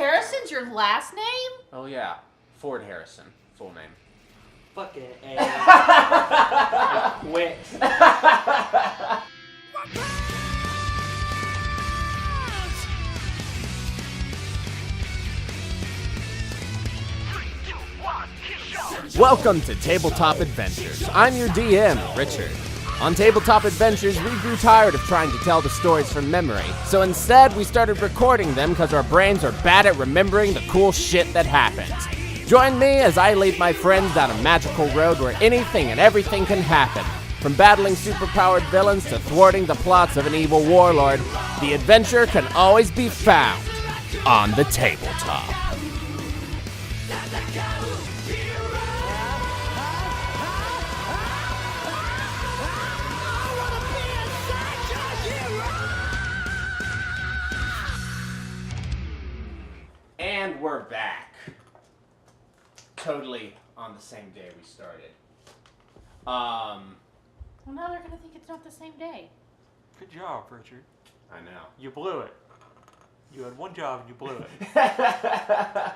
Harrison's your last name? Oh yeah, Ford Harrison, full name. Fucking A. I quit. Welcome to Tabletop Adventures. I'm your DM, Richard. On Tabletop Adventures, we grew tired of trying to tell the stories from memory, so instead we started recording them because our brains are bad at remembering the cool shit that happened. Join me as I lead my friends down a magical road where anything and everything can happen. From battling superpowered villains to thwarting the plots of an evil warlord, the adventure can always be found on the tabletop. And we're back. Totally on the same day we started. Well, now they're going to think it's not the same day. Good job, Richard. I know. You blew it. You had one job and you blew it.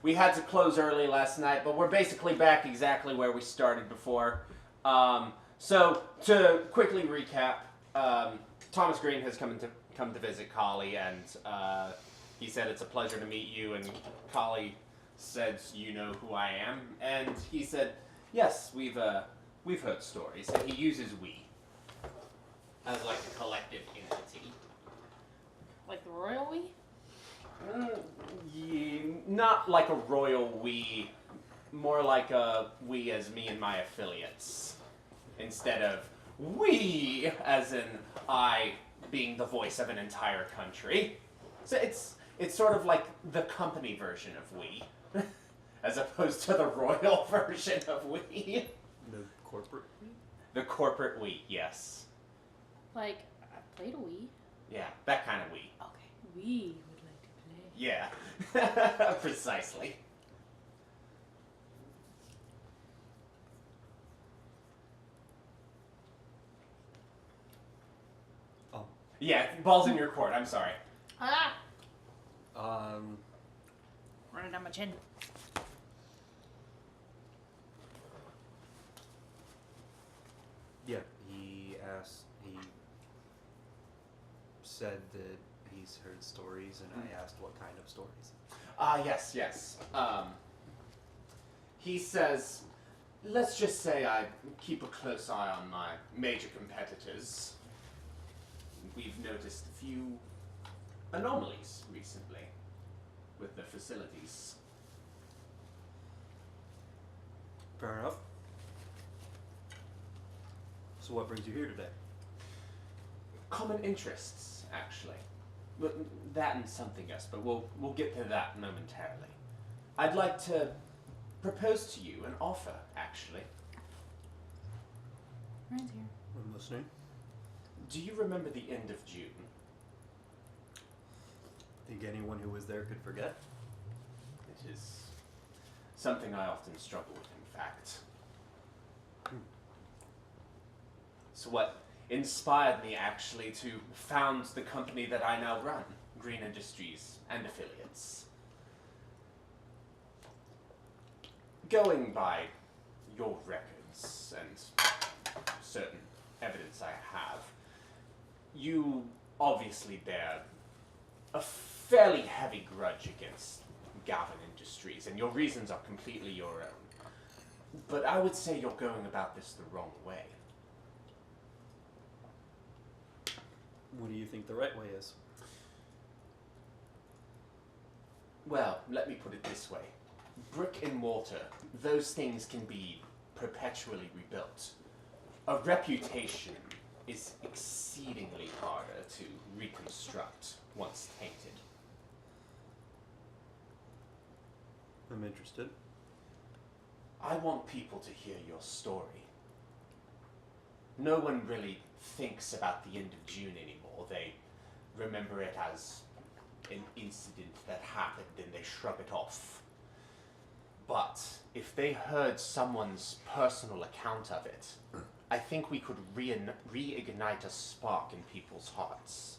We had to close early last night, but we're basically back exactly where we started before. So to quickly recap, Thomas Greene has come to visit Kali, and he said it's a pleasure to meet you, and Kali said you know who I am, and he said yes, we've heard stories, and he uses we as like a collective entity. Like the royal we? Yeah, not like a royal we, more like a we as me and my affiliates, instead of we as in I being the voice of an entire country. So it's sort of like the company version of we, as opposed to the royal version of we. The corporate we? The corporate we, yes. Like, I played a Wii. Yeah, that kind of we. Okay, we would like to play. Yeah, precisely. Oh. Yeah, ball's in your court, I'm sorry. Ah! Running down my chin. Yeah, he said that he's heard stories, and I asked what kind of stories. Yes. He says, let's just say I keep a close eye on my major competitors. We've noticed a few anomalies recently with the facilities. Fair enough. So what brings you here today? Common interests, actually. But that and something else, but we'll get to that momentarily. I'd like to propose to you an offer, actually. Ryan's here. I'm listening. Do you remember the end of June? Think anyone who was there could forget? It is something I often struggle with, in fact. So what inspired me, actually, to found the company that I now run, Greene Industries and Affiliates. Going by your records and certain evidence I have, you obviously bear a fairly heavy grudge against Gavin Industries, and your reasons are completely your own. But I would say you're going about this the wrong way. What do you think the right way is? Well, let me put it this way. Brick and mortar, those things can be perpetually rebuilt. A reputation is exceedingly harder to reconstruct once tainted. I'm interested. I want people to hear your story. No one really thinks about the end of June anymore. They remember it as an incident that happened and they shrug it off. But if they heard someone's personal account of it, I think we could reignite a spark in people's hearts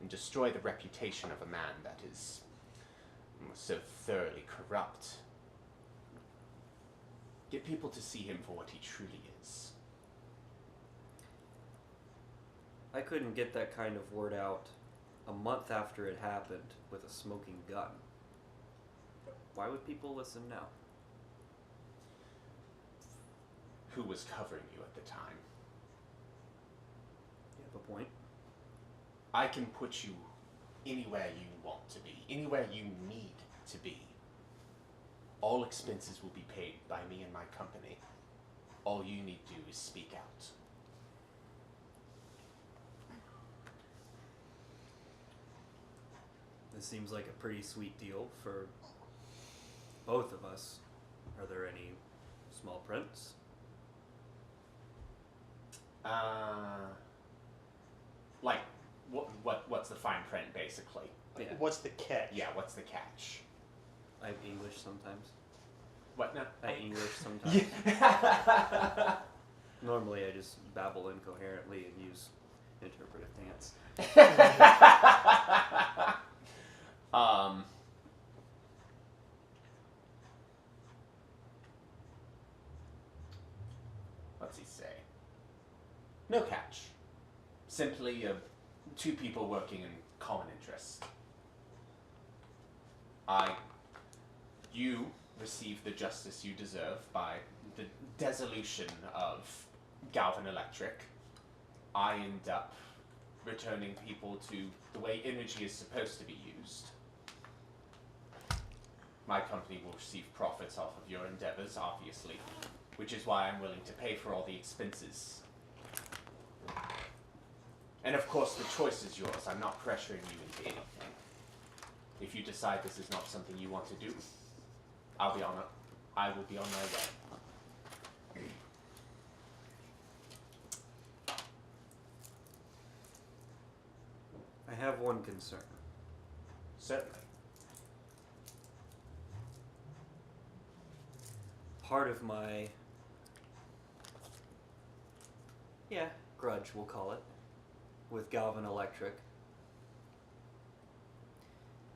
and destroy the reputation of a man that is so thoroughly corrupt. Get people to see him for what he truly is. I couldn't get that kind of word out a month after it happened with a smoking gun. Why would people listen now? Who was covering you at the time? You have a point. I can put you anywhere you want to be, anywhere you need to be. All expenses will be paid by me and my company. All you need to do is speak out. This seems like a pretty sweet deal for both of us. Are there any small prints? Like, what's the fine print, basically? Like, Yeah. what's the catch? Yeah, what's the catch? I have English sometimes. What now? I English sometimes. Yeah. Normally I just babble incoherently and use interpretive dance. What's he say? No catch. Simply two people working in common interest. You receive the justice you deserve by the dissolution of Galvin Electric. I end up returning people to the way energy is supposed to be used. My company will receive profits off of your endeavors, obviously, which is why I'm willing to pay for all the expenses. And of course, the choice is yours. I'm not pressuring you into anything. If you decide this is not something you want to do, I will be on my way. I have one concern. Certainly. Part of my, grudge, we'll call it, with Galvin Electric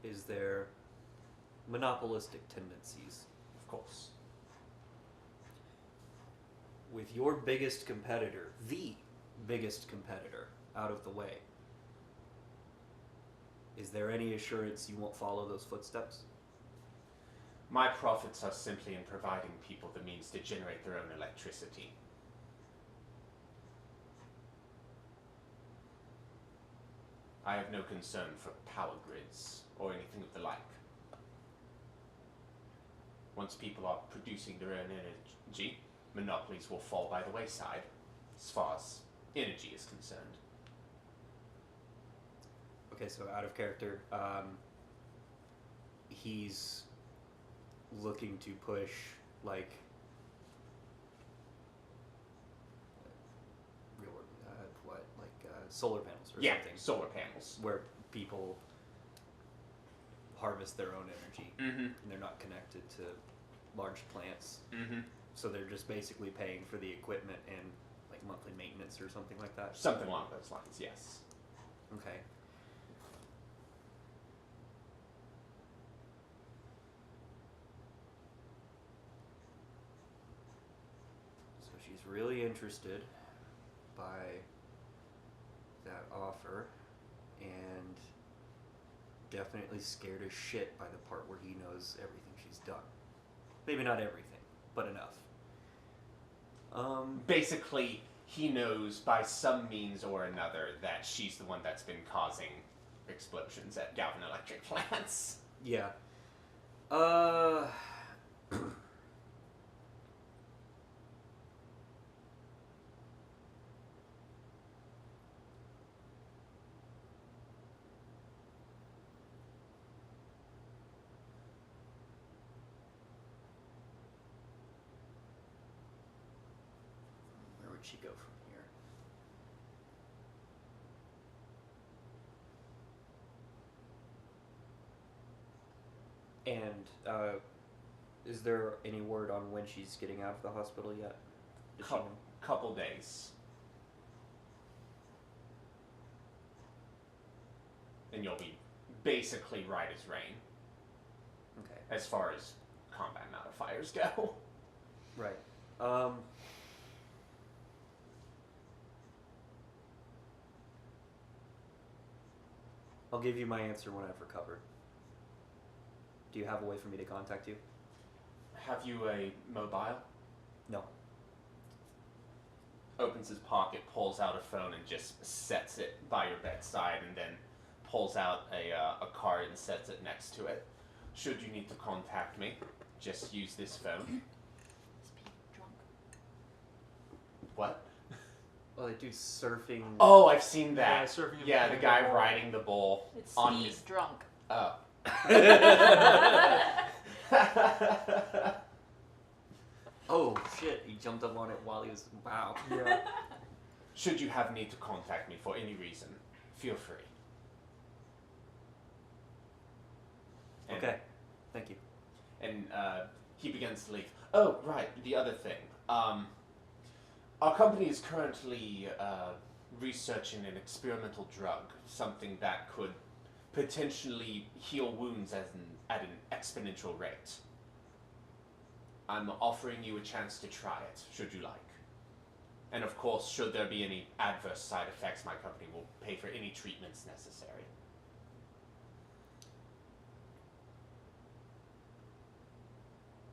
is their monopolistic tendencies. Of course. With your biggest competitor, the biggest competitor, out of the way, is there any assurance you won't follow those footsteps? My profits are simply in providing people the means to generate their own electricity. I have no concern for power grids or anything of the like. Once people are producing their own energy, monopolies will fall by the wayside, as far as energy is concerned. Okay, so out of character, he's looking to push, like, real word, solar panels or something. Solar panels. Where people harvest their own energy, and they're not connected to large plants. So they're just basically paying for the equipment and, like, monthly maintenance or something like that? Something along those lines, yes. Okay. So she's really interested by that offer, and definitely scared as shit by the part where he knows everything she's done. Maybe not everything, but enough. Basically, he knows by some means or another that she's the one that's been causing explosions at Galvin Electric plants. Yeah. Where would she go from here? And, is there any word on when she's getting out of the hospital yet? Does she know? Couple days. And you'll be basically right as rain. Okay. as far as combat modifiers go. Right. I'll give you my answer when I've recovered. Do you have a way for me to contact you? Have you a mobile? No. Opens his pocket, pulls out a phone, and just sets it by your bedside, and then pulls out a card and sets it next to it. Should you need to contact me, just use this phone. Is Pete drunk? What? Oh, that dude's surfing. Oh, I've seen Yeah, that. surfing Yeah, the the guy bull. riding the bull It's on Steve his. drunk. Oh. Oh shit! He jumped up on it while he was. Wow. Yeah. Should you have need to contact me for any reason, feel free. And, Okay. Thank you. And he begins to leave. Oh, right. The other thing. Our company is currently researching an experimental drug, something that could potentially heal wounds at an exponential rate. I'm offering you a chance to try it, should you like. And of course, should there be any adverse side effects, my company will pay for any treatments necessary.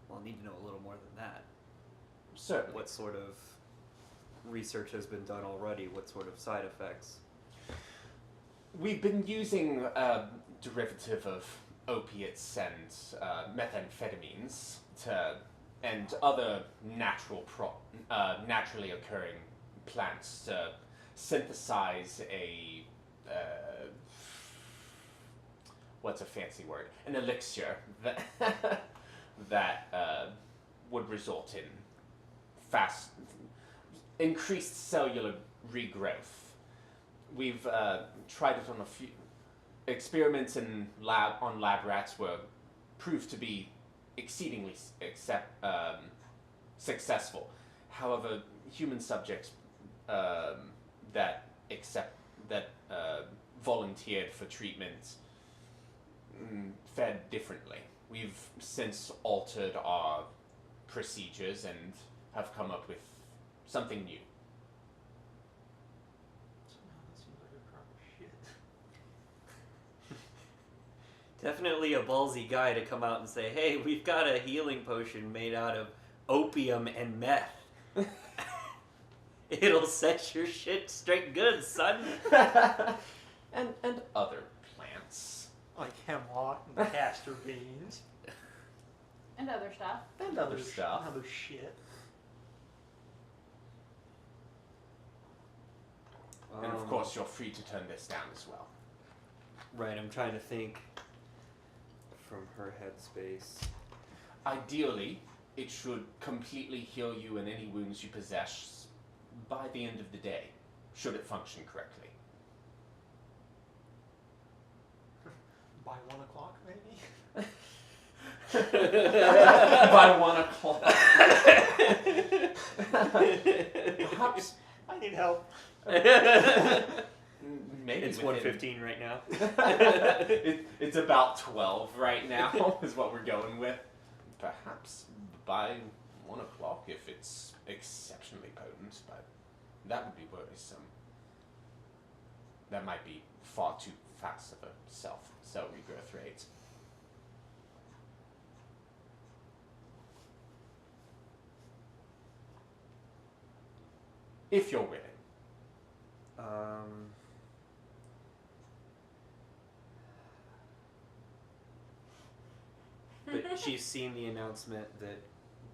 Well, I need to know a little more than that. Certainly. What sort of research has been done already? What sort of side effects? We've been using a derivative of opiates and methamphetamines and other naturally occurring plants to synthesize what's a fancy word? An elixir that would result in increased cellular regrowth. We've tried it on a few experiments on lab rats were proved to be exceedingly successful. However, human subjects that volunteered for treatment fed differently. We've since altered our procedures and have come up with something new. Somehow that seems like a crock of shit. Definitely a ballsy guy to come out and say, "Hey, we've got a healing potion made out of opium and meth. It'll set your shit straight good, son." and other plants. Like hemlock and castor beans. And other stuff. And other stuff. Other shit. And of course, you're free to turn this down as well. Right, I'm trying to think from her headspace. Ideally, it should completely heal you and any wounds you possess by the end of the day, should it function correctly. By 1 o'clock, maybe? By 1 o'clock. Perhaps. I need help. Maybe It's 1:15 right now. It's about 12 right now, is what we're going with. Perhaps by 1 o'clock if it's exceptionally potent, but that would be worrisome. That might be far too fast of a cell regrowth rate. If you're willing. But she's seen the announcement that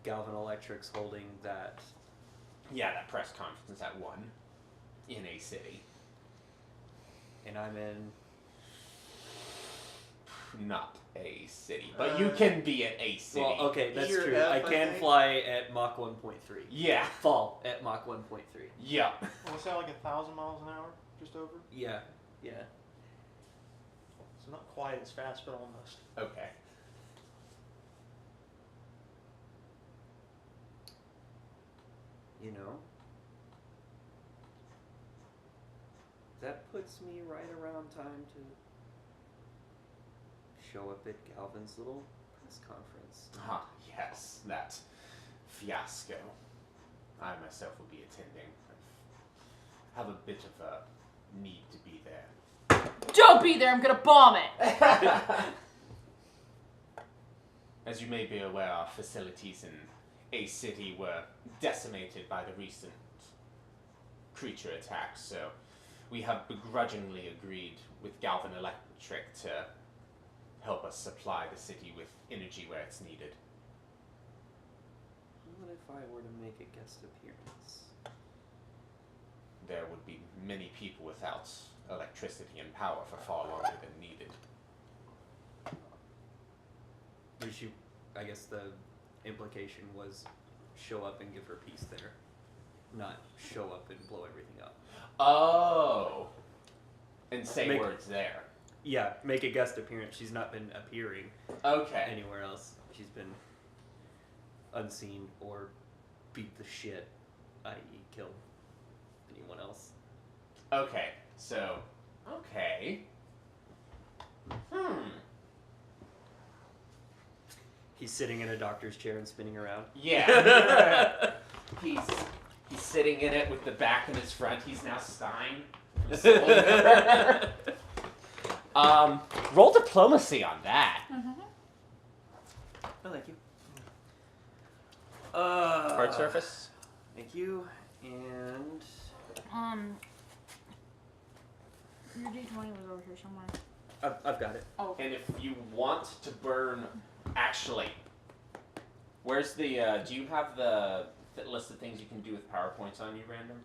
Galvin Electric's holding that. Yeah, that press conference is at 1 in a city. And I'm in. Not a city, but you can be at a city. Well, okay, that's You're true. F, I I can think. fly at Mach 1.3. Yeah. Fall at Mach 1.3. Yeah. What's that, like 1,000 miles an hour? Just over? Yeah, yeah. So not quite as fast, but almost. Okay. You know, that puts me right around time to show up at Galvin's little press last conference. Ah, yes, that fiasco. I myself will be attending. I have a bit of a need to be there. Don't be there, I'm gonna bomb it! As you may be aware, our facilities in A City were decimated by the recent creature attacks, so we have begrudgingly agreed with Galvin Electric to help us supply the city with energy where it's needed. What if I were to make a guest appearance? There would be many people without electricity and power for far longer than needed. Would you, I guess the implication was show up and give her peace there, not show up and blow everything up. Oh! And say Make- words there. Yeah, make a guest appearance. She's not been appearing Okay. anywhere else. She's been unseen or beat the shit, i.e. killed anyone else. Okay. So, okay. He's sitting in a doctor's chair and spinning around. Yeah. he's sitting in it with the back in his front. He's now Stein. Roll diplomacy on that. Oh, thank you. Hard surface. Thank you. And Your D20 was over here somewhere. I've got it. Oh. And if you want to burn, actually, where's the? Do you have the list of things you can do with PowerPoints on you, random?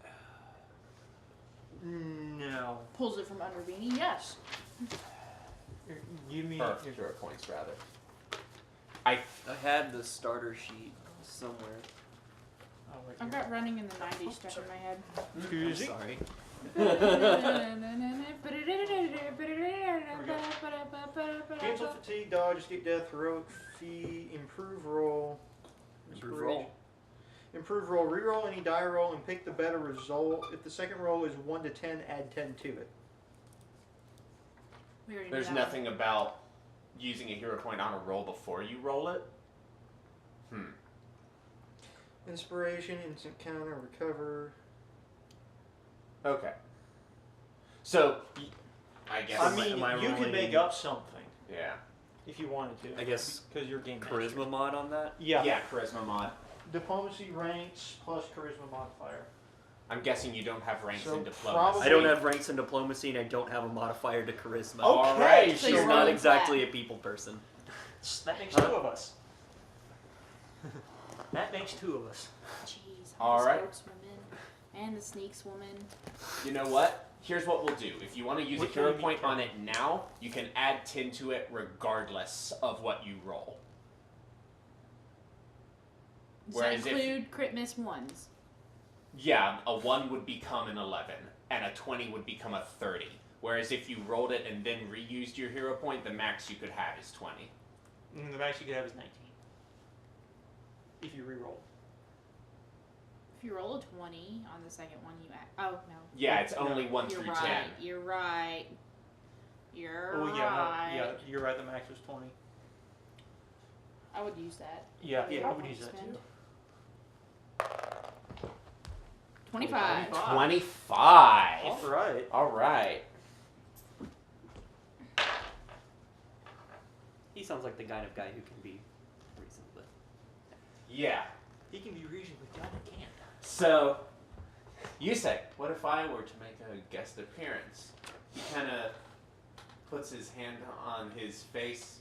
No. Pulls it from under Beanie, yes. Give me. Or hero points, rather. I I had the starter sheet somewhere. Oh, wait, I've here. got running in the 90s stuck in my head. Excuse me. Sorry. Cancel fatigue, dodge, escape death, heroic fee, improve roll. Improve roll. Improve roll. Reroll any die roll and pick the better result. If the second roll is 1 to 10, add 10 to it. We already There's knew that nothing about using a hero point on a roll before you roll it. Inspiration, instant counter, recover. Okay. So, I guess. I mean, am I you could rolling- make up something yeah. if you wanted to. I guess because you're game master. charisma mod on that. Yeah. Yeah, charisma mod. Diplomacy ranks plus charisma modifier. I'm guessing you don't have ranks So in diplomacy. probably- I don't have ranks in diplomacy, and I don't have a modifier to charisma. Okay, So She's you're not rolling exactly flat. a people person. That makes 2 of us. That makes 2 of us. Jeez, All I'm right. the spokeswoman and the sneaks woman. You know what? Here's what we'll do. If you want to use What a can hero we point do? on it now, you can add 10 to it regardless of what you roll. Does Whereas that if- include crit miss ones? Yeah, a 1 would become an 11, and a 20 would become a 30. Whereas if you rolled it and then reused your hero point, the max you could have is 20. And the max you could have is 19. If you re-roll. If you roll a 20 on the second one, you add. Oh, no. Yeah, it's only 1 You're through right. 10. You're right. You're Oh, yeah, right. no, yeah, you're right, the max was 20. I would use that. Yeah, Yeah. I would use that Spend. too. 25. 25. Alright. All right. He sounds like the kind of guy who can be reasoned with. Yeah. He can be reasonably done, he can't. So, you say, what if I were to make a guest appearance? He kind of puts his hand on his face,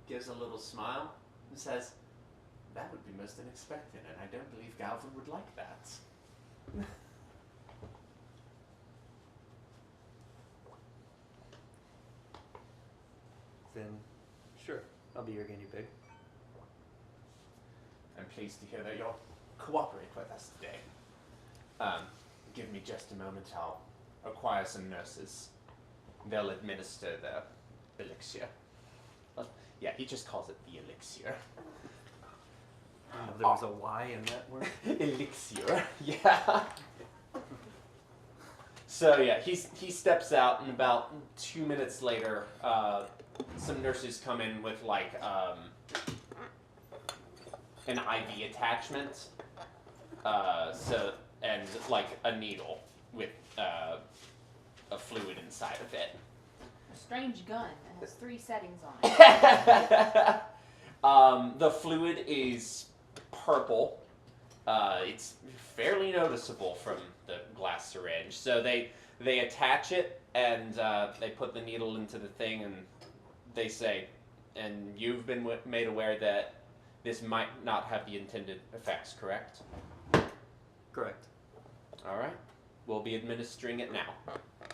gives a little smile, and says, that would be most unexpected, and I don't believe Galvin would like that. Then, sure, I'll be your guinea pig. I'm pleased to hear that you'll cooperate with us today. Give me just a moment, I'll acquire some nurses. They'll administer the elixir. Yeah, he just calls it the elixir. There was a Y in that word. Elixir, yeah. So yeah, he steps out, and about 2 minutes later, some nurses come in with like an IV attachment. And like a needle with a fluid inside of it. A strange gun that has 3 settings on it. The fluid is purple. It's fairly noticeable from the glass syringe. So they attach it and they put the needle into the thing and they say, and you've been made aware that this might not have the intended effects, correct? Correct. All right. We'll be administering it now.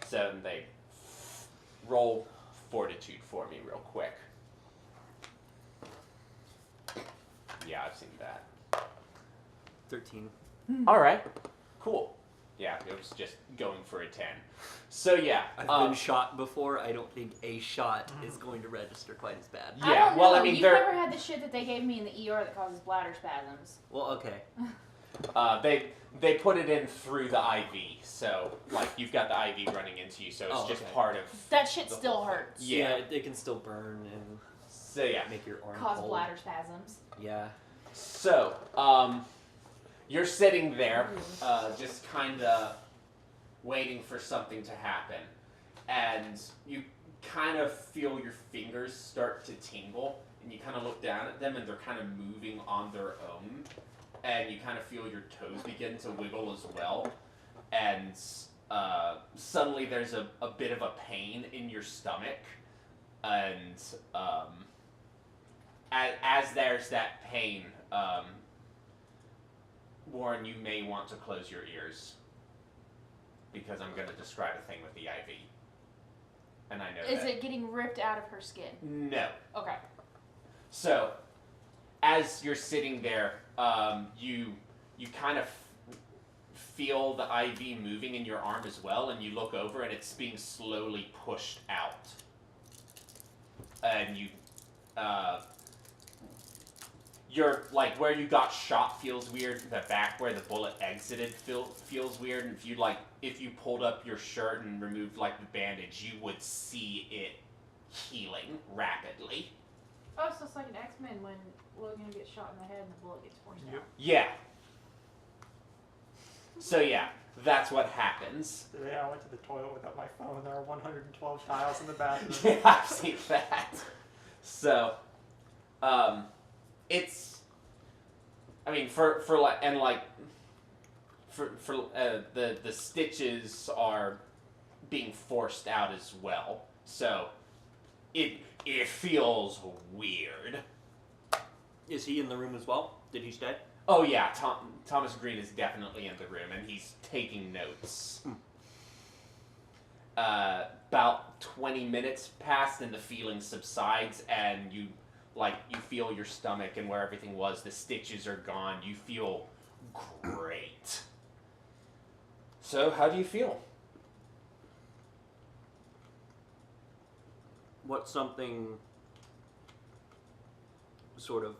So they roll fortitude for me real quick. Yeah, I've seen that. 13. All right. Cool. Yeah, it was just going for a 10. So yeah. I've been shot before. I don't think a shot is going to register quite as bad. Yeah, I don't know. well, I mean, You've they're... never had the shit that they gave me in the ER that causes bladder spasms. Well, okay. They put it in through the IV, so like you've got the IV running into you, so it's just part of that shit the still whole- hurts. Yeah. It can still burn and So yeah. make your arm Cause cold. bladder spasms. Yeah. So you're sitting there, just kind of waiting for something to happen, and you kind of feel your fingers start to tingle, and you kind of look down at them, and they're kind of moving on their own. And you kind of feel your toes begin to wiggle as well. And suddenly there's a bit of a pain in your stomach. And as there's that pain, Warren, you may want to close your ears. Because I'm going to describe a thing with the IV. And I know Is it getting ripped out of her skin? No. Okay. So, as you're sitting there, you kind of feel the IV moving in your arm as well, and you look over and it's being slowly pushed out. And you're like where you got shot feels weird. The back where the bullet exited feels weird. And if you pulled up your shirt and removed like the bandage, you would see it healing rapidly. Oh, so it's like an X-Men when Logan gets shot in the head and the bullet gets forced out. Yeah. So yeah, that's what happens. Today I went to the toilet without my phone. There are 112 tiles in the bathroom. Yeah, I've seen that. So, it's. I mean, the stitches are being forced out as well. So, it feels weird. Is he in the room as well? Did he stay? Oh yeah, Thomas Greene is definitely in the room, and he's taking notes. About 20 minutes passed, and the feeling subsides, and you feel your stomach and where everything was. The stitches are gone. You feel great. So, how do you feel? What's something sort of...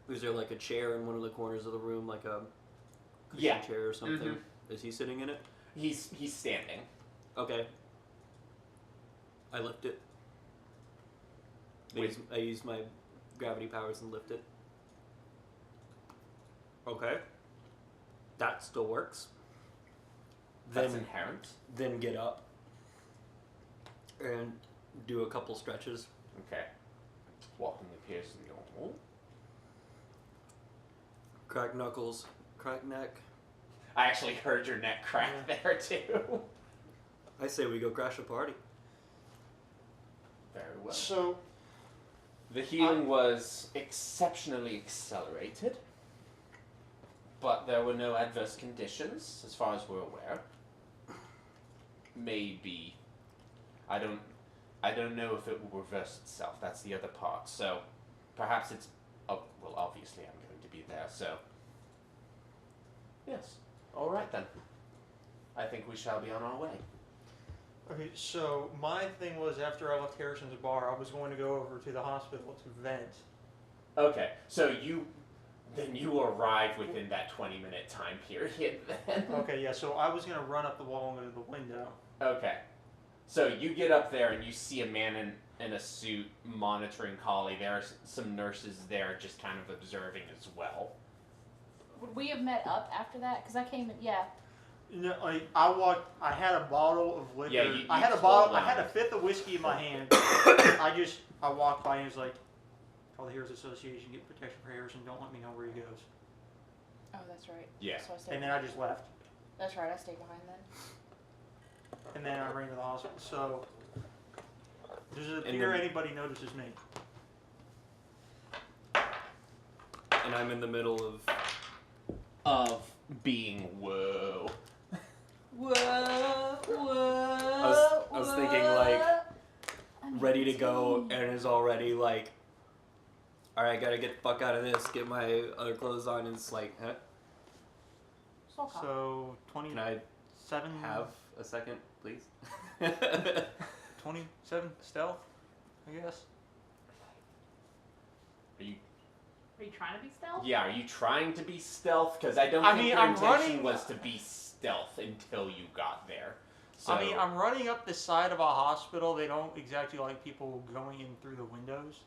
Is there like a chair in one of the corners of the room, like a cushion chair or something? Mm-hmm. Is he sitting in it? He's standing. Okay. I lift it. I use my gravity powers and lift it. Okay. That still works. That's inherent. Then get up and do a couple stretches. Okay. Walking appears normal. Crack knuckles, crack neck. I actually heard your neck crack there too. I say we go crash a party. Very well. So, the healing was exceptionally accelerated, but there were no adverse conditions as far as we're aware. Maybe I don't know if it will reverse itself. That's the other part. So perhaps it's obviously I'm going to be there. So yes. All right then. I think we shall be on our way. okay, so my thing was after I left Harrison's bar, I was going to go over to the hospital to vent. Okay. So you arrive within that 20-minute time period then. Okay, yeah, so I was going to run up the wall and go to the window. Okay. So you get up there and you see a man in a suit monitoring Collie. There are some nurses there just kind of observing as well. Would we have met up after that? Because I came in, yeah. No, like I had a bottle of liquor. Yeah, I had a bottle. I had a fifth of whiskey in my hand. I walked by and was like, "Call the Heroes Association, get protection for Harrison. Don't let me know where he goes." Oh, that's right. Yeah. So I stayed And then I just left. That's right. I stayed behind then. And then I ran to the hospital. So does it And appear then- anybody notices me? And I'm in the middle Of being whoa. Whoa, whoa. I was thinking, like, ready to go, and is already like, all right, gotta get the fuck out of this, get my other clothes on, and it's like, huh? So Can I 27. have a second, please? 27 stealth, I guess. Are you trying to be stealth? Yeah, are you trying to be stealth? Because I don't I think mean, your I'm intention running- was to be stealth until you got there. So, I mean, I'm running up the side of a hospital. They don't exactly like people going in through the windows.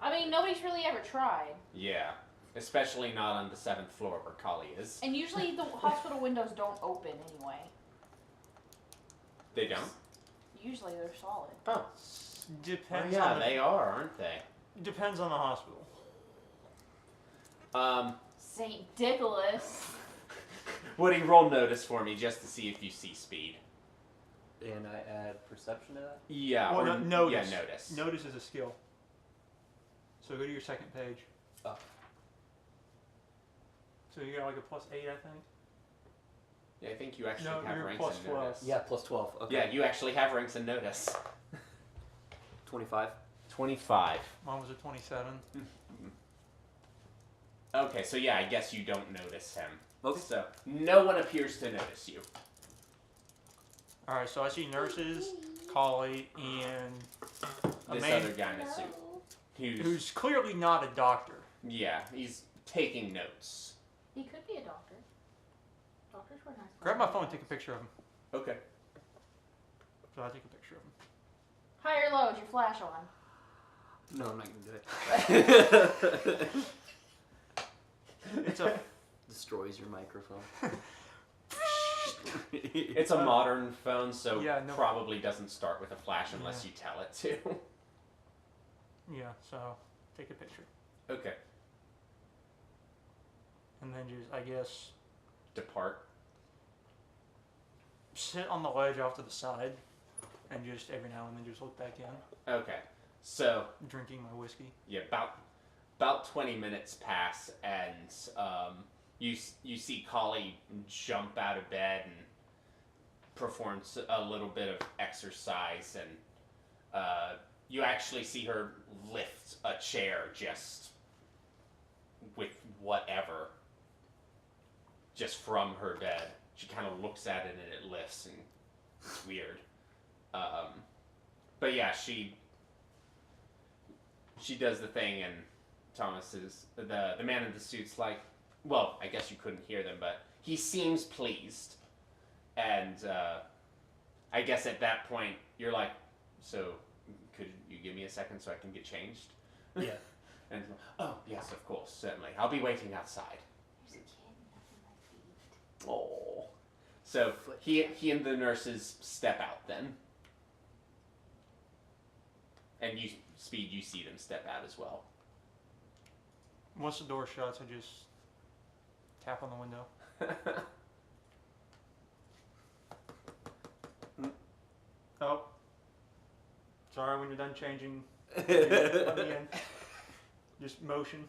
I mean, nobody's really ever tried. yeah, especially not on the 7th floor where Collie is. And usually the hospital windows don't open anyway. They don't? Usually they're solid. Oh, Depends yeah, on the, they are, aren't they? depends on the hospital. St. Nicholas. Woody, roll notice for me just to see if you see speed. And I add perception to that? Yeah, Well, or notice. Yeah, notice. Notice is a skill. So go to your second page. Oh. So you got like a +8, I think. Yeah, I think you actually No, have you're ranks plus and 12. notice. Yeah, plus 12. Okay. Yeah, you actually have ranks and notice. 25. 25. Mine was a 27. Okay, so yeah, I guess you don't notice him. Okay. So, no one appears to notice you. All right, so I see nurses, Collie, and a This man other guy in a suit. who's clearly not a doctor. Yeah, he's taking notes. He could be a doctor. Doctors were nice. Grab my phone and take a picture of him. Okay. So I take a picture of him. High or low, is your flash on? No, I'm not gonna do it. It's a Destroys your microphone. It's a modern phone, so Yeah, no- probably doesn't start with a flash unless you tell it to. yeah. So take a picture, Okay. and then just I guess Depart. sit on the ledge off to the side, and just every now and then just look back in, Okay. So, drinking my whiskey. yeah, about 20 minutes pass, and you see Collie jump out of bed and performs a little bit of exercise, and you actually see her lift a chair just with whatever, just from her bed. She kind of looks at it and it lifts, and it's weird. But yeah, she does the thing, and Thomas is the man in the suit's like, well, I guess you couldn't hear them, but he seems pleased, and I guess at that point you're like, so could you give me a second so I can get changed? Yeah. And oh yes, of course, certainly. I'll be waiting outside. There's a kid nothing my feet. Oh, so he and the nurses step out then, and you see them step out as well. Once the door shuts, I just tap on the window. Oh. Sorry, when you're done changing, let me in. Just motion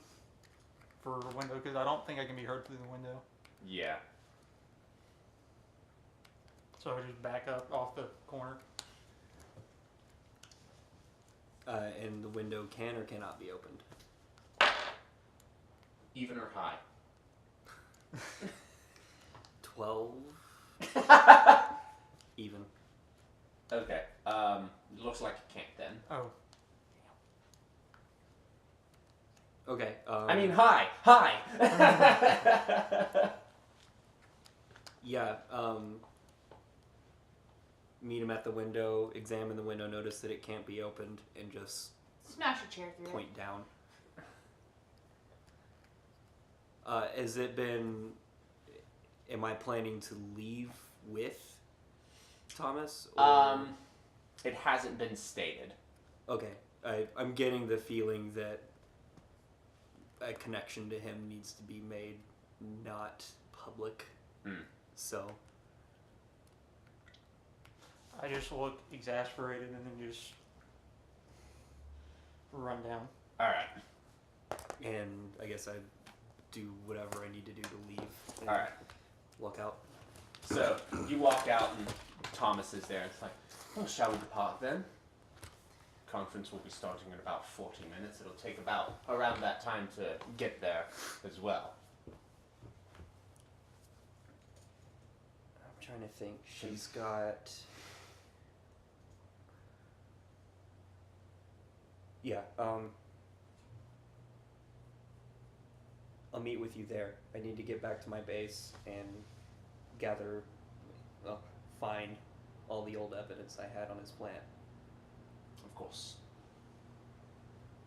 for a window, because I don't think I can be heard through the window. Yeah. So I just back up off the corner. And the window can or cannot be opened. Even or high? 12. Even. Okay. Looks like you can't then. Oh. Okay. I mean, high. Yeah. meet him at the window, examine the window, notice that it can't be opened, and just Smash a chair through point down. Has it been... Am I planning to leave with Thomas? Or... It hasn't been stated. Okay. I'm getting the feeling that a connection to him needs to be made not public. So... I just look exasperated and then just run down. Alright. And I guess I do whatever I need to do to leave. And Alright. Walk out. So, you walk out and Thomas is there. It's like, well, shall we depart then? Conference will be starting in about 40 minutes. It'll take about around that time to get there as well. I'm trying to think. She's got... Yeah, I'll meet with you there. I need to get back to my base and find all the old evidence I had on his plant. Of course.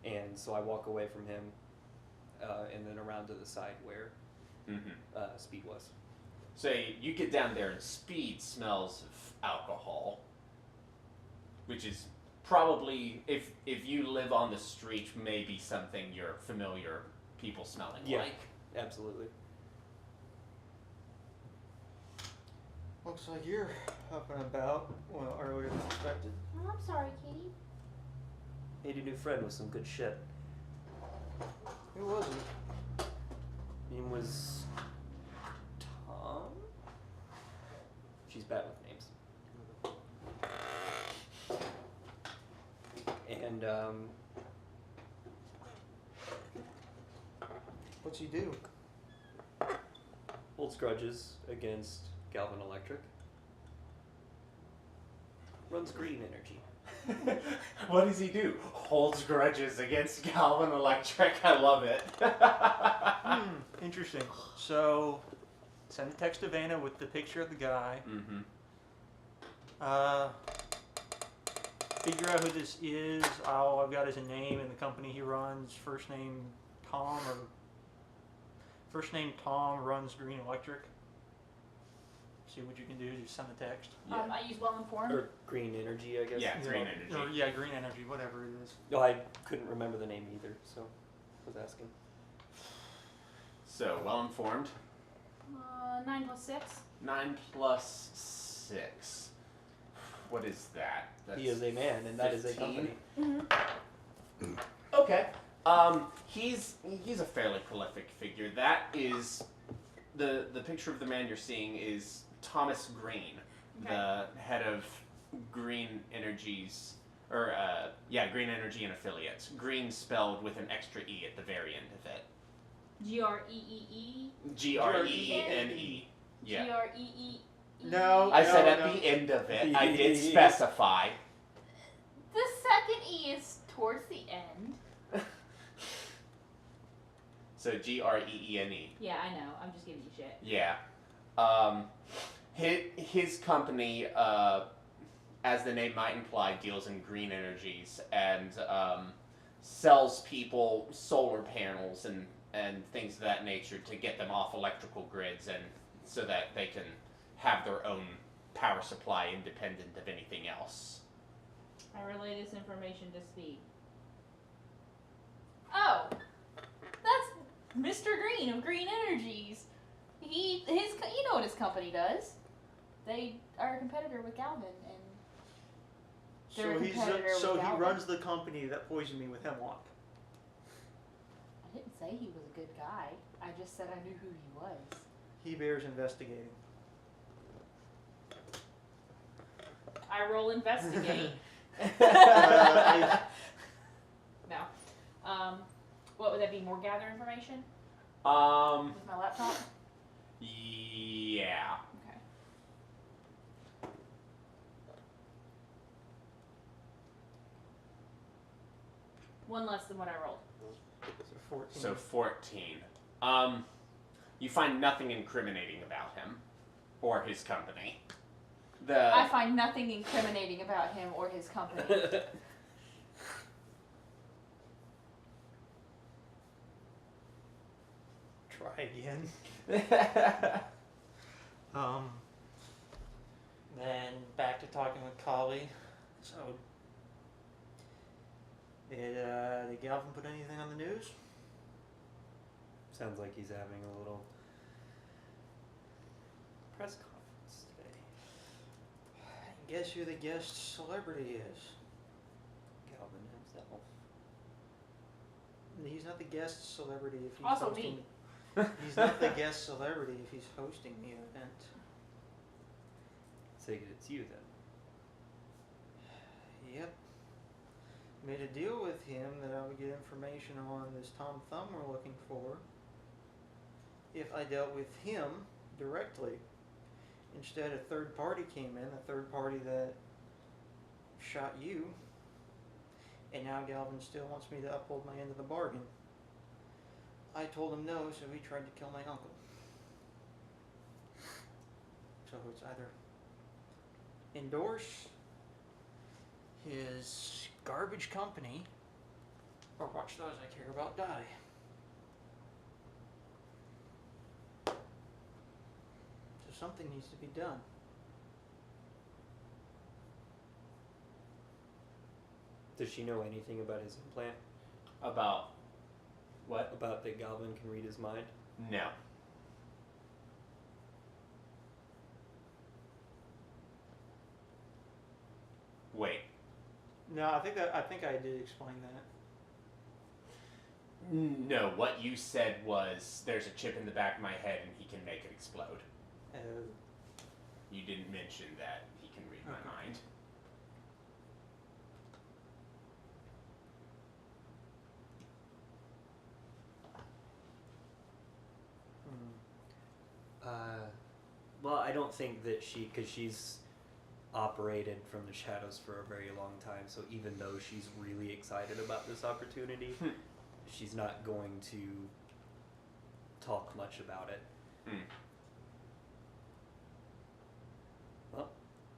And so I walk away from him, and then around to the side where Speed was. So you get down there and Speed smells of alcohol, which is probably, if you live on the street, maybe something you're familiar people smelling like. Absolutely. Looks like you're up and about earlier than expected. Oh, I'm sorry, Katie. Made a new friend with some good shit. Who was it? Name was Tom? She's bad with names. And, What's he do? holds grudges against Galvin Electric. Runs Greene Energy. What does he do? Holds grudges against Galvin Electric. I love it. Interesting. So, send a text to Vanna with the picture of the guy. Figure out who this is. All I've got is a name and the company he runs. First name Tom, runs Greene Electric. See what you can do. Just send the text. I use well informed. Or Greene Energy, I guess. Yeah, Greene Energy. Or, Greene Energy, whatever it is. No, I couldn't remember the name either, so I was asking. So, well informed. 9 plus 6. 9 plus 6. What is that? He is a man, and that is a company. Okay. He's a fairly prolific figure. That is the picture of the man you're seeing is Thomas Greene, the head of Greene Energy's, Greene Energy and Affiliates. Greene spelled with an extra E at the very end of it. Greee. Greene. Yeah. Gree. No. I said at the end of it. I did specify. The second E is towards the end. So Greene. Yeah, I know. I'm just giving you shit. Yeah. His company, as the name might imply, deals in green energies and sells people solar panels and things of that nature to get them off electrical grids and so that they can have their own power supply independent of anything else. I relay this information to Speed. Oh, that's Mr. Greene of Greene Energies. You know what his company does. They are a competitor with Galvin, and they're a competitor with he Galvin. runs the company that poisoned me with hemlock. I didn't say he was a good guy. I just said I knew who he was. He bears investigating. I roll investigate. No. What would that be? More gather information with my laptop? Yeah. Okay. One less than what I rolled. So 14. So 14. You find nothing incriminating about him or his company. I find nothing incriminating about him or his company. Try again. Then back to talking with Kali. So, did Galvin put anything on the news? Sounds like he's having a little press conference today. Guess who the guest celebrity is? Galvin himself. He's not the guest celebrity if he's Also hosting. me. He's not the guest celebrity if he's hosting the event. So it's you then. Yep. Made a deal with him that I would get information on this Tom Thumb we're looking for if I dealt with him directly. Instead, a third party came in, a third party that shot you, and now Galvin still wants me to uphold my end of the bargain. I told him no, so he tried to kill my uncle. So it's either endorse his garbage company or watch those I care about die. So something needs to be done. Does she know anything about his implant? About what? About that Galvin can read his mind? No. Wait. No, I think I did explain that. No, what you said was there's a chip in the back of my head and he can make it explode. You didn't mention that he can read my mind. Well, I don't think that because she's operated from the shadows for a very long time, so even though she's really excited about this opportunity, she's not going to talk much about it. Well,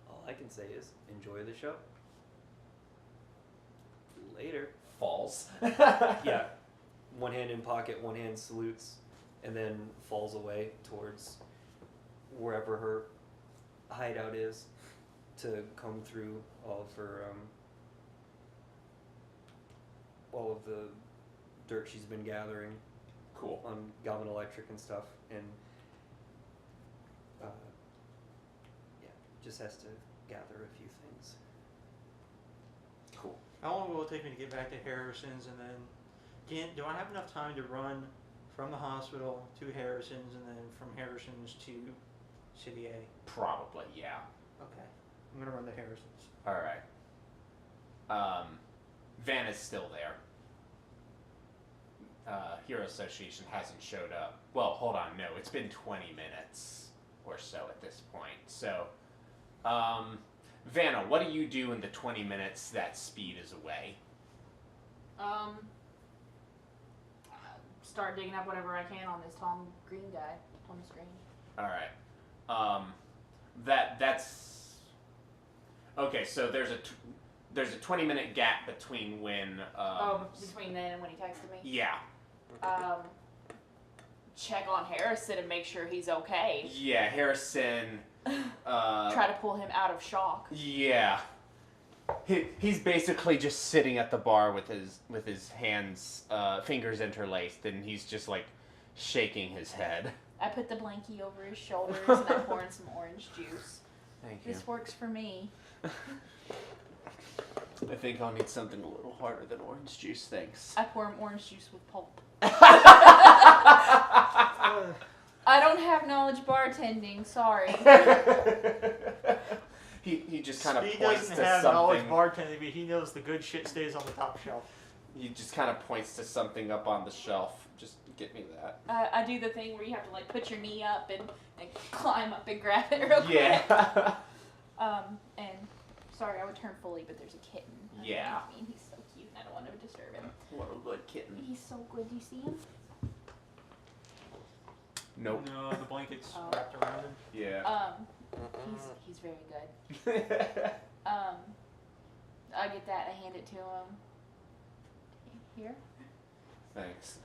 all I can say is enjoy the show. Later. Falls. Yeah. One hand in pocket, one hand salutes, and then falls away towards wherever her hideout is to comb through all of her all of the dirt she's been gathering. Cool. On Galvin Electric and stuff, and yeah, just has to gather a few things. Cool. How long will it take me to get back to Harrison's, and then do I have enough time to run from the hospital to Harrison's and then from Harrison's to City A? Probably, yeah. Okay, I'm gonna run to Harrison's. All right. Van is still there. Hero Association hasn't showed up. Well, hold on, no, it's been 20 minutes or so at this point. So, Vanna, what do you do in the 20 minutes that Speed is away? Start digging up whatever I can on this Greene guy. Thomas Greene. All right. That's okay. So there's a 20-minute gap between when. Between then and when he texted me. Yeah. Check on Harrison and make sure he's okay. Yeah, Harrison. Try to pull him out of shock. Yeah. He's basically just sitting at the bar with his hands, fingers interlaced, and he's just like shaking his head. I put the blankie over his shoulders and I pour in some orange juice. Thank you. This works for me. I think I'll need something a little harder than orange juice, thanks. I pour him orange juice with pulp. I don't have knowledge bartending, sorry. He just kind of He points doesn't to have something. knowledge bartending, but he knows the good shit stays on the top shelf. He just kind of points to something up on the shelf. Just get me that. I do the thing where you have to like put your knee up and climb up and grab it real quick. Yeah. And sorry, I would turn fully, but there's a kitten. Yeah. I mean, he's so cute and I don't want to disturb him. What a good kitten. He's so good. Do you see him? Nope. No, the blanket's Oh. wrapped around him. Yeah. He's very good. I get that. I hand it to him. Here. Thanks.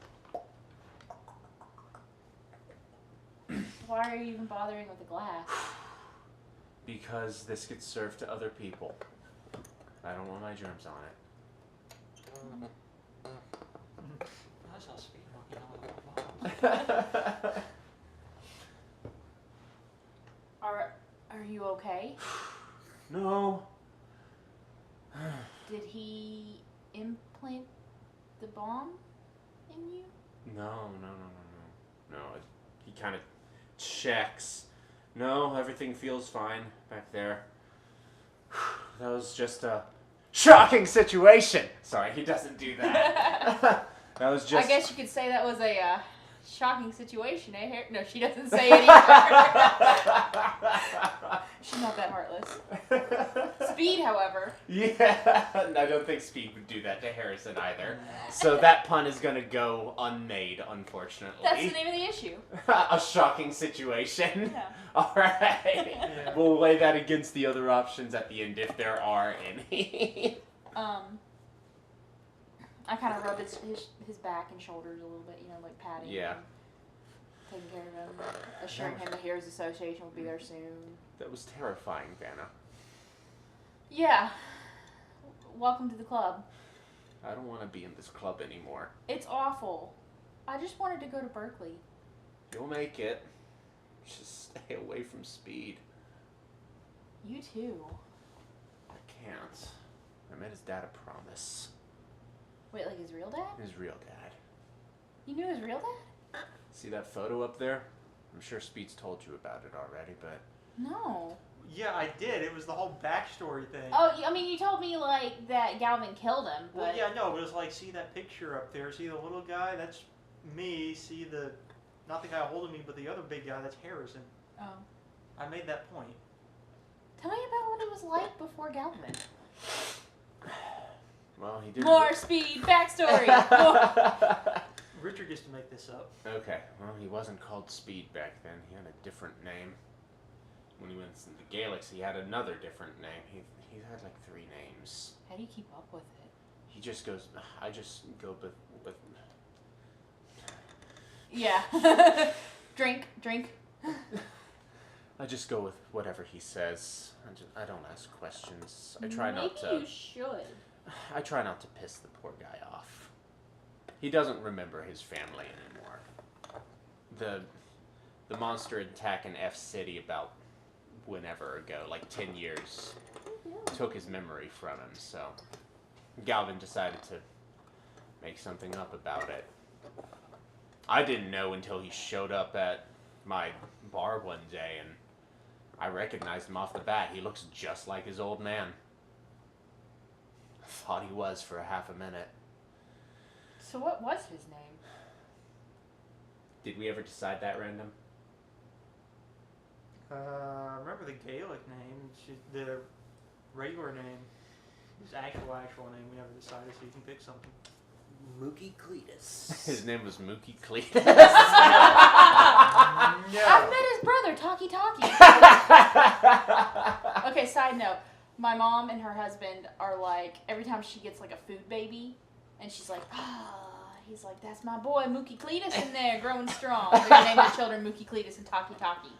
Why are you even bothering with the glass? Because this gets served to other people. I don't want my germs on it. I saw Speed walking out of the box. Are you okay? No. Did he implant the bomb in you? No. He kind of checks. No, everything feels fine back there. That was just a shocking situation. Sorry, he doesn't do that. That was just. I guess you could say that was a shocking situation, eh? No, she doesn't say it either. She's not that heartless. Speed, however. Yeah, I don't think Speed would do that to Harrison either. So that pun is going to go unmade, unfortunately. That's the name of the issue. A shocking situation. Yeah. All right. Yeah. We'll weigh that against the other options at the end if there are any. I kind of rub his back and shoulders a little bit, like patting Yeah. him, taking care of him, assuring him the Heroes Association will be there soon. That was terrifying, Vanna. Yeah. Welcome to the club. I don't want to be in this club anymore. It's awful. I just wanted to go to Berkeley. You'll make it. Just stay away from Speed. You too. I can't. I made his dad a promise. Wait, like his real dad? His real dad. You knew his real dad? See that photo up there? I'm sure Speed's told you about it already, but... No. Yeah, I did. It was the whole backstory thing. Oh, I mean, you told me, that Galvin killed him, but... Well, yeah, no, it was like, see that picture up there? See the little guy? That's me. See the, not the guy holding me, but the other big guy, that's Harrison. Oh. I made that point. Tell me about what it was like before Galvin. Well, he did... More Speed backstory! More. Richard gets to make this up. Okay, well, he wasn't called Speed back then. He had a different name. When he went into the Galaxy, he had another different name. He had like 3 names. How do you keep up with it? He just goes... I just go with Yeah. Drink. I just go with whatever he says. I don't ask questions. I try not to... Maybe you should. I try not to piss the poor guy off. He doesn't remember his family anymore. The monster attack in F City about whenever ago, like 10 years, took his memory from him, so Galvin decided to make something up about it. I didn't know until he showed up at my bar one day, and I recognized him off the bat. He looks just like his old man. I thought he was for a half a minute. So what was his name? Did we ever decide that, Random? Remember the Gaelic name, the regular name, his actual name, we never decided, so you can pick something. Mookie Cletus. His name was Mookie Cletus. I've met his brother, Talkie Talkie. Okay, side note. My mom and her husband are like, every time she gets like a food baby, and she's like, he's like, that's my boy, Mookie Cletus in there, growing strong. They're gonna name their children Mookie Cletus and Talkie Talkie.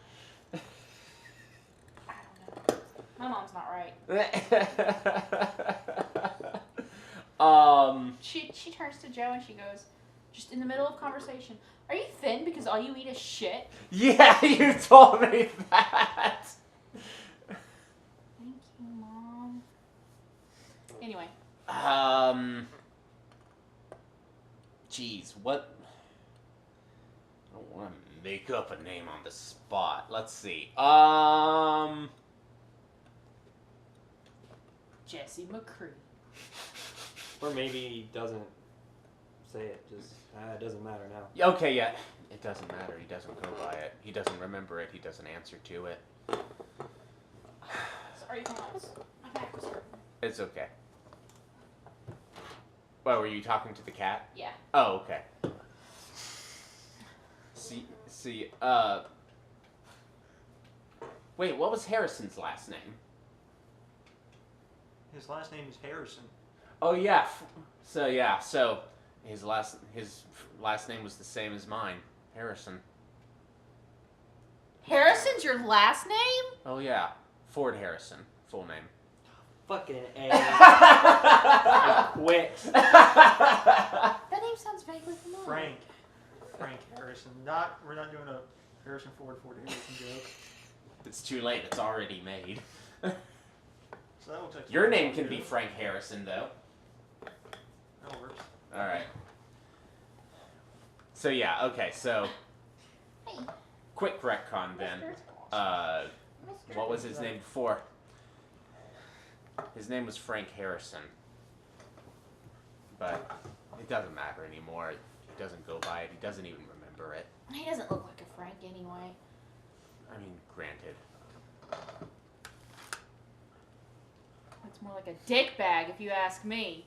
I don't know. My mom's not right. She turns to Joe and she goes, just in the middle of conversation, are you thin because all you eat is shit? Yeah, you told me that. Thank you, Mom. Anyway. Geez, what? I don't want to make up a name on the spot. Let's see. Jesse McCree. Or maybe he doesn't say it, just, it doesn't matter now. Okay, yeah. It doesn't matter. He doesn't go by it. He doesn't remember it. He doesn't answer to it. Sorry, guys. My back was hurting. It's okay. Well, were you talking to the cat? Yeah. Oh, okay. See, Wait, what was Harrison's last name? His last name is Harrison. Oh yeah. So his last name was the same as mine, Harrison. Harrison's your last name? Oh yeah, Ford Harrison, full name. Fucking A. I quit. That name sounds vaguely familiar. Frank Harrison. We're not doing a Harrison Ford Harrison joke. It's too late. It's already made. So that looks like Your name can be Frank Harrison, though. That works. All right. So yeah, okay. So Hey, quick retcon then. Mr. What was his name before? His name was Frank Harrison. But it doesn't matter anymore. He doesn't go by it. He doesn't even remember it. He doesn't look like a Frank anyway. I mean, granted. It's more like a dick bag, if you ask me.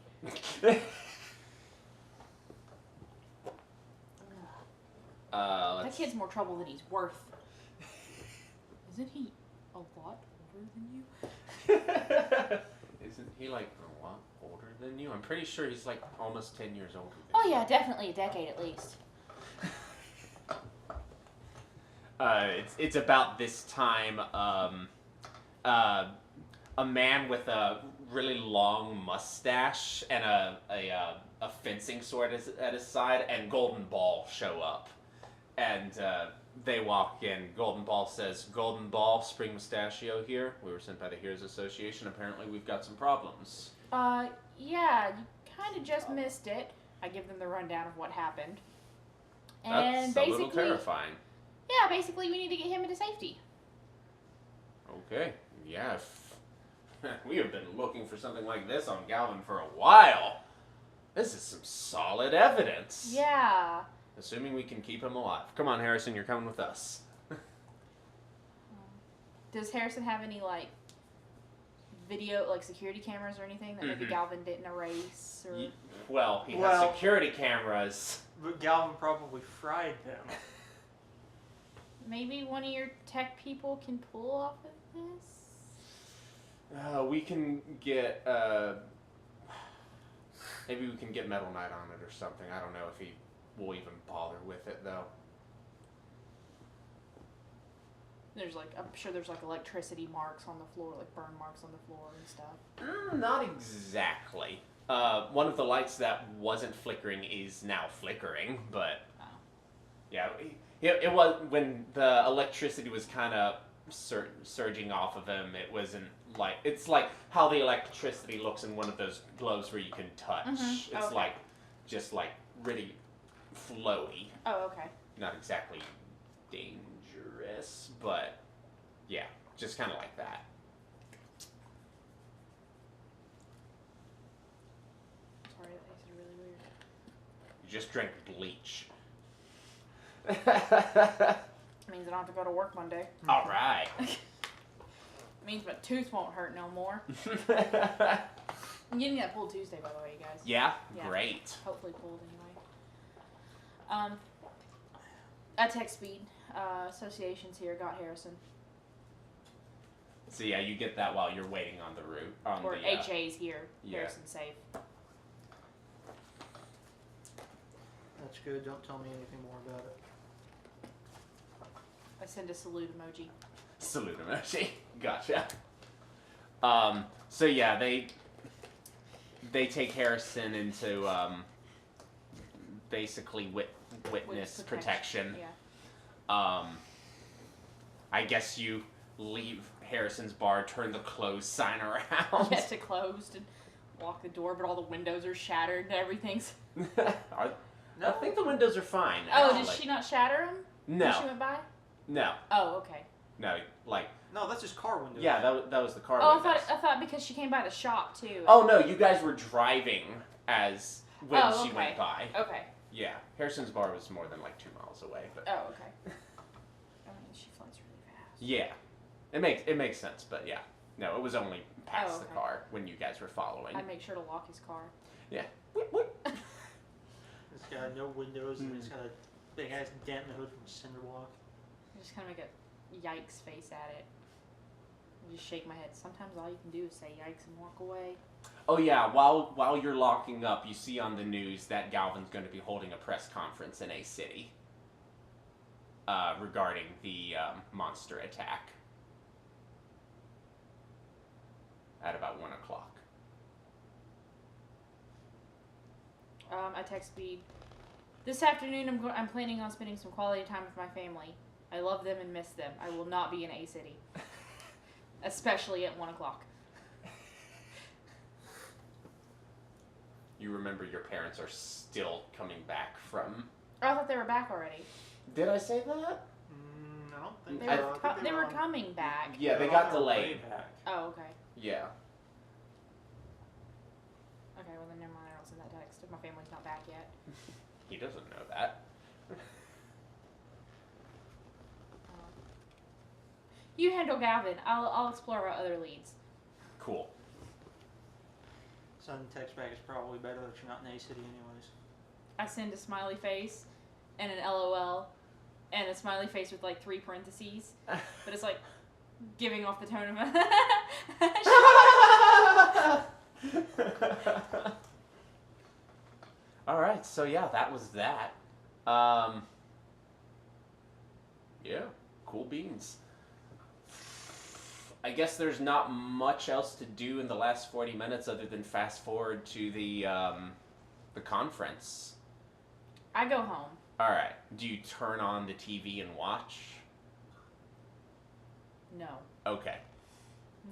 That kid's more trouble than he's worth. Isn't he a lot older than you? Isn't he like a lot older than you? I'm pretty sure he's like almost 10 years older than Oh you. yeah, definitely a decade at least. It's about this time, a man with a really long mustache and a fencing sword at his side and Golden Ball show up. And they walk in. Golden Ball says, "Golden Ball, Spring Mustachio here. We were sent by the Heroes Association. Apparently we've got some problems." Yeah, you kind of just missed it. I give them the rundown of what happened. And That's a little terrifying. Yeah, basically we need to get him into safety. Okay, yeah. We have been looking for something like this on Galvin for a while. This is some solid evidence. Yeah. Assuming we can keep him alive. Come on, Harrison, you're coming with us. Does Harrison have any, like, video, like, security cameras or anything that maybe Galvin didn't erase? Or... Well, he has security cameras. But Galvin probably fried them. Maybe one of your tech people can pull off of this? We can get, maybe we can get Metal Knight on it or something. I don't know if he will even bother with it, though. There's, like, I'm sure there's, like, electricity marks on the floor, like burn marks on the floor and stuff. Not exactly. One of the lights that wasn't flickering is now flickering, but... Oh. Yeah, it was... When the electricity was kind of surging off of him, it wasn't like... It's like how the electricity looks in one of those globes where you can touch. Mm-hmm. It's Okay. like... Just like really flowy. Oh, okay. Not exactly dangerous, but... Yeah, just kind of like that. Sorry, that tasted really weird. You just drank bleach. Means I don't have to go to work Monday. All right. Means my tooth won't hurt no more. I'm getting that pulled Tuesday, by the way, you guys. Yeah? Yeah. Great. Hopefully pulled anyway. At Tech Speed Associations here got Harrison. So yeah, you get that while you're waiting on the route. Or HA's here. yeah. Harrison's safe. That's good. Don't tell me anything more about it. I send a salute emoji. Salute emoji. Gotcha. So yeah, they take Harrison into basically witness protection. Yeah. I guess you leave Harrison's bar, turn the closed sign around. Yes, it closed and lock the door, but all the windows are shattered and everything's... I think the windows are fine. Oh, actually. did she not shatter them? No. When she went by? No. Oh, okay. No, like... No, that's just car windows. Yeah, that was the car Oh, windows. I thought because she came by the shop, too. Oh, no, you guys were driving when Oh, she okay. went by. Okay. Yeah, Harrison's bar was more than like 2 miles away, but... Oh, okay. I mean, she flies really fast. Yeah. It makes sense, but yeah. No, it was only past the okay. car when you guys were following. I make sure to lock his car. Yeah. Whip, whip. It's got no windows and it's got a big ass dent in the hood from a cinder block. I just kind of make a yikes face at it. I just shake my head. Sometimes all you can do is say yikes and walk away. Oh yeah, while you're locking up, you see on the news that Galvin's going to be holding a press conference in a city regarding the monster attack at about 1 o'clock. I text Speed. This afternoon, I'm planning on spending some quality time with my family. I love them and miss them. I will not be in A City, especially at 1 o'clock. You remember your parents are still coming back from... Oh, I thought they were back already. Did I say that? I don't think They so. were, I think they were on- coming back. Yeah, they They're got on their way delayed. back. Oh, okay. Yeah. Okay, well then never mind. I don't send that text if my family's not back yet. He doesn't know that. You handle Gavin. I'll explore our other leads. Cool. Sending text back is probably better that you're not in A City anyways. I send a smiley face and an LOL and a smiley face with like 3 parentheses, but it's like giving off the tone of Alright, so yeah, that was that. Yeah, cool beans. I guess there's not much else to do in the last 40 minutes other than fast forward to the conference. I go home. Alright, do you turn on the TV and watch? No. Okay.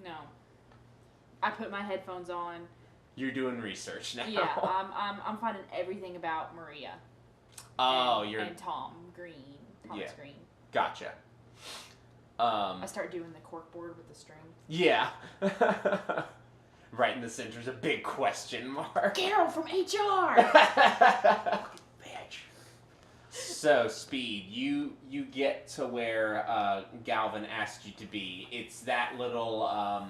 No. I put my headphones on. You're doing research now. Yeah, I'm finding everything about Maria. Oh, and, you're... and Tom Greene. Thomas Yeah. Greene. Gotcha. I start doing the cork board with the string. Yeah. Right in the center is a big question mark. Carol from HR. Bitch. So, Speed, you get to where Galvin asked you to be. It's that little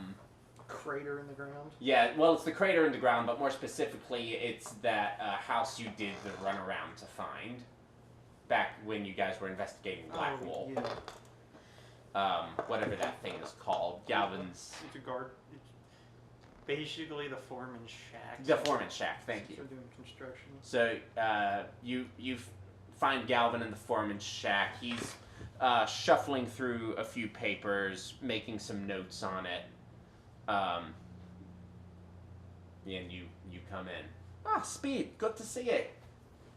Crater in the ground. yeah, well, it's the crater in the ground, but more specifically, it's that house you did the runaround to find back when you guys were investigating Black Wool. Yeah. Whatever that thing is called. Galvin's... It's a guard. It's basically the foreman's shack. The foreman's shack, thank you. They're doing construction. So, you find Galvin in the foreman's shack. He's shuffling through a few papers, making some notes on it. And you come in. Ah, Speed, good to see you.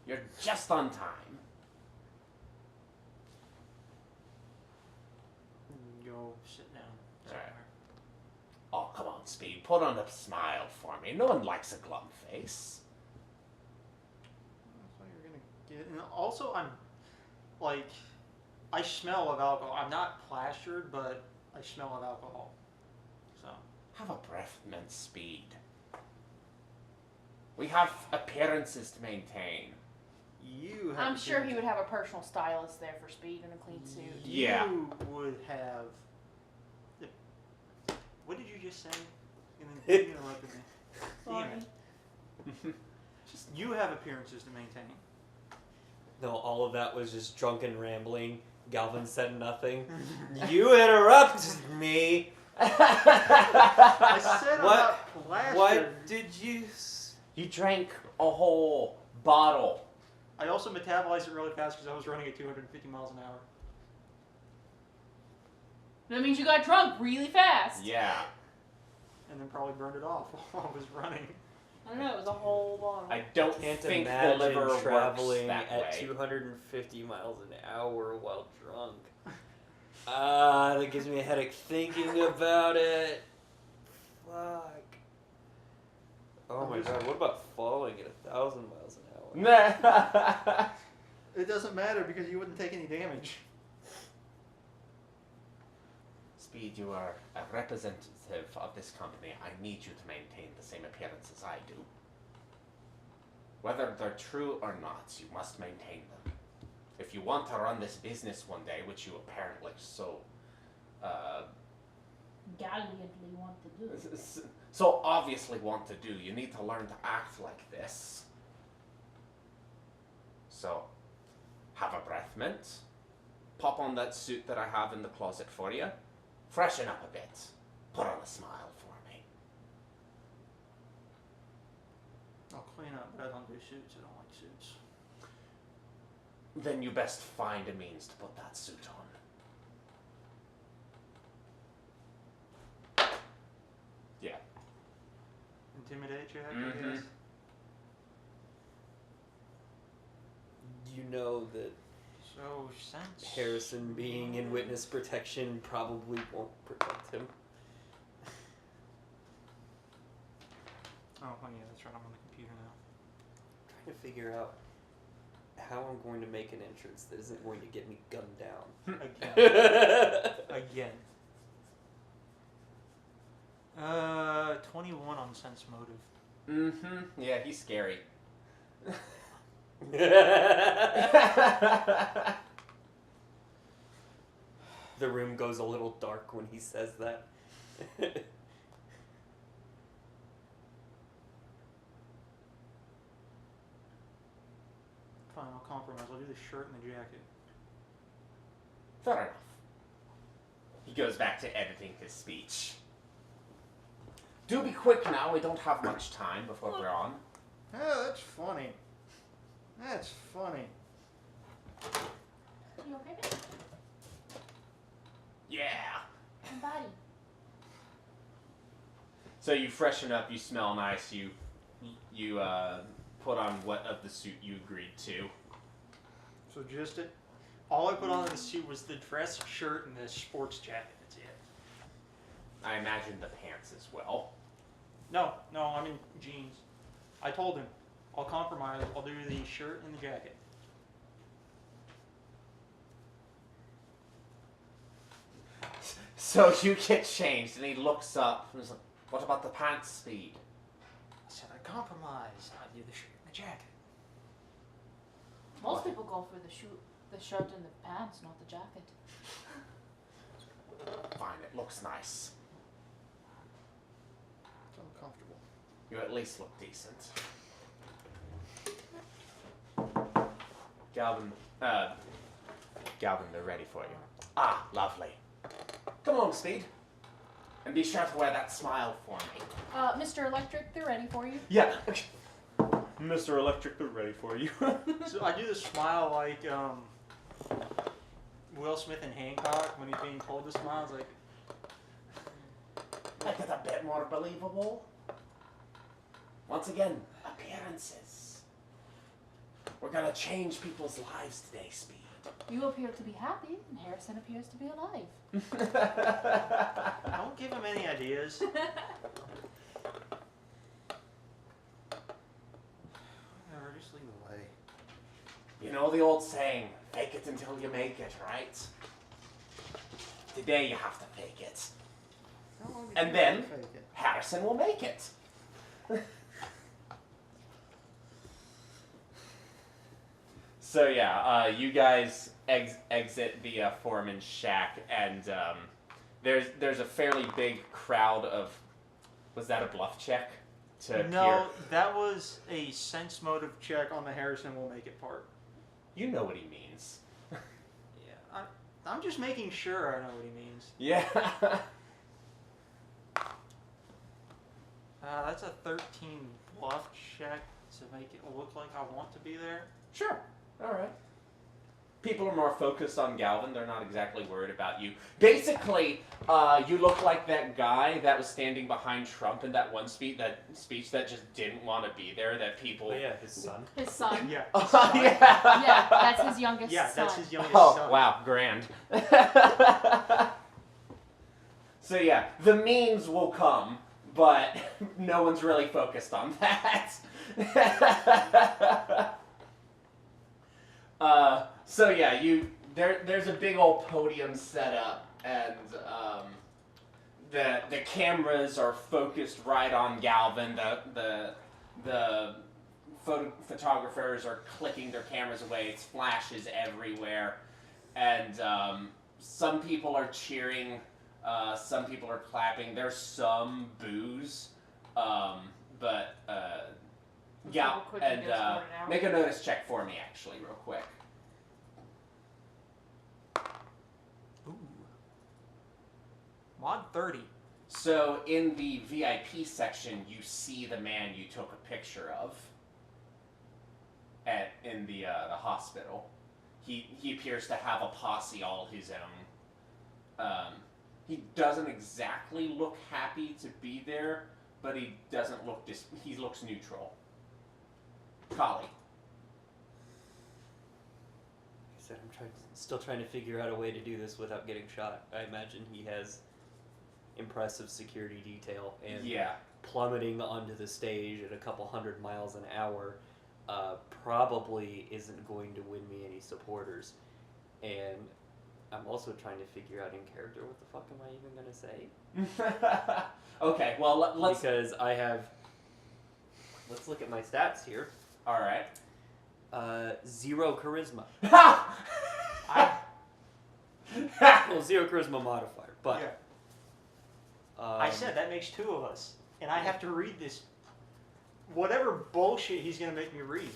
You're just on time. Go sit down. Alright. Oh, come on, Speed. Put on a smile for me. No one likes a glum face. That's what you're gonna get. And also, I'm like, I smell of alcohol. I'm not plastered, but I smell of alcohol. So. Have a breath, mint, Speed. We have appearances to maintain. You have I'm to sure do- he would have a personal stylist there for Speed in a clean suit. Yeah. You would have. What did you just say? And then you interrupted me. Sorry. Damn it. You have appearances to maintain. No, all of that was just drunken rambling. Galvin said nothing. You interrupted me. I said What? about plastered. What did you? You drank a whole bottle. I also metabolized it really fast because I was running at 250 miles an hour. That means you got drunk really fast. Yeah. And then probably burned it off while I was running. I don't know, it was a whole bottle. I don't Can't think the imagine liver works traveling that at way. 250 miles an hour while drunk. That gives me a headache thinking about it. Fuck. Oh my god, what about falling at 1,000 miles an hour? Nah. It doesn't matter because you wouldn't take any damage. Speed, you are a representative of this company. I need you to maintain the same appearance as I do. Whether they're true or not, you must maintain them. If you want to run this business one day, which you apparently so Gallantly want to do. so obviously want to do, you need to learn to act like this. So, have a breath mint. Pop on that suit that I have in the closet for you. Freshen up a bit. Put on a smile for me. I'll clean up, but I don't do suits. I don't like suits. Then you best find a means to put that suit on. Yeah. Intimidate check, I Mhm. guess. You know that So since Harrison being in witness protection probably won't protect him. Oh, yeah, that's right. I'm on the computer now. Trying to figure out how I'm going to make an entrance that isn't going to get me gunned down. Again. 21 on sense motive. Mm-hmm. Yeah, he's scary. The room goes a little dark when he says that. fine, I'll compromise. I'll do the shirt and the jacket. Fair enough. He goes back to editing his speech. Do be quick now, we don't have much time before we're on. Oh, that's funny. That's funny. You okay, babe? Yeah! My body. So you freshen up, you smell nice, you put on what of the suit you agreed to. So just it. All I put on in the suit was the dress shirt and the sports jacket. That's it. I imagine the pants as well. No, I'm in jeans. I told him, I'll compromise. I'll do the shirt and the jacket. So you get changed, and he looks up and is like, "What about the pants, Speed?" I said I compromise. I do the shirt and the jacket. Most people go for the shirt and the pants, not the jacket. Fine, it looks nice. It's uncomfortable. You at least look decent. Galvin, they're ready for you. Ah, lovely. Come on, Speed. And be sure to wear that smile for me. Mr. Electric, they're ready for you. Yeah. Mr. Electric, they're ready for you. So I do the smile like Will Smith in Hancock when he's being told to smile. It's like, Make it a bit more believable. Once again, appearances. We're gonna change people's lives today, Speed. You appear to be happy, and Harrison appears to be alive. don't give him any ideas. Whatever, just leave it away. You know the old saying, fake it until you make it, right? Today you have to fake it. How long did And you then- fake it? Harrison will make it. So yeah, you guys exit the foreman's shack, and there's a fairly big crowd of. Was that a bluff check? To No, that was a sense motive check on the Harrison will make it part. You know what he means. Yeah, I'm just making sure I know what he means. Yeah. That's a 13 bluff check to make it look like I want to be there. Sure. All right. People are more focused on Galvin. They're not exactly worried about you. Basically, you look like that guy that was standing behind Trump in that one speech that just didn't want to be there. That people. Oh yeah, his son. His son. Yeah. Oh, yeah. Yeah, that's his youngest Yeah, son. that's his youngest Oh, son. wow, grand. So yeah, the memes will come, but no one's really focused on that. So yeah, there's a big old podium set up, and the cameras are focused right on Galvin. The photographers are clicking their cameras away. It's flashes everywhere, and some people are cheering, some people are clapping. There's some boos, but Double quick and and go score it out. make a notice check for me, actually, real quick. Ooh. Mod 30. So in the VIP section, you see the man you took a picture of in the hospital. He appears to have a posse all his own. He doesn't exactly look happy to be there, but he doesn't look he looks neutral. Kali. I said I'm still trying to figure out a way to do this without getting shot. I imagine he has impressive security detail, and plummeting onto the stage at a couple 100 miles an hour probably isn't going to win me any supporters. And I'm also trying to figure out in character what the fuck am I even going to say. Okay, well, let's... Because I have... Let's look at my stats here. Alright. 0 charisma. I Well, 0 charisma modifier, but... Yeah. I said that makes 2 of us, and I have to read this. Whatever bullshit he's gonna make me read.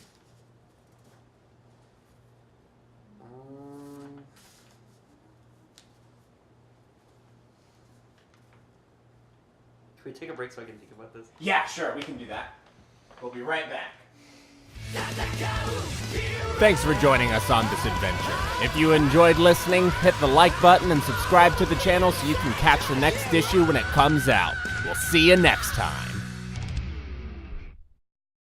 Can we take a break so I can think about this? Yeah, sure, we can do that. We'll be right back. Thanks for joining us on this adventure. If you enjoyed listening, hit the like button and subscribe to the channel so you can catch the next issue when it comes out. We'll see you next time.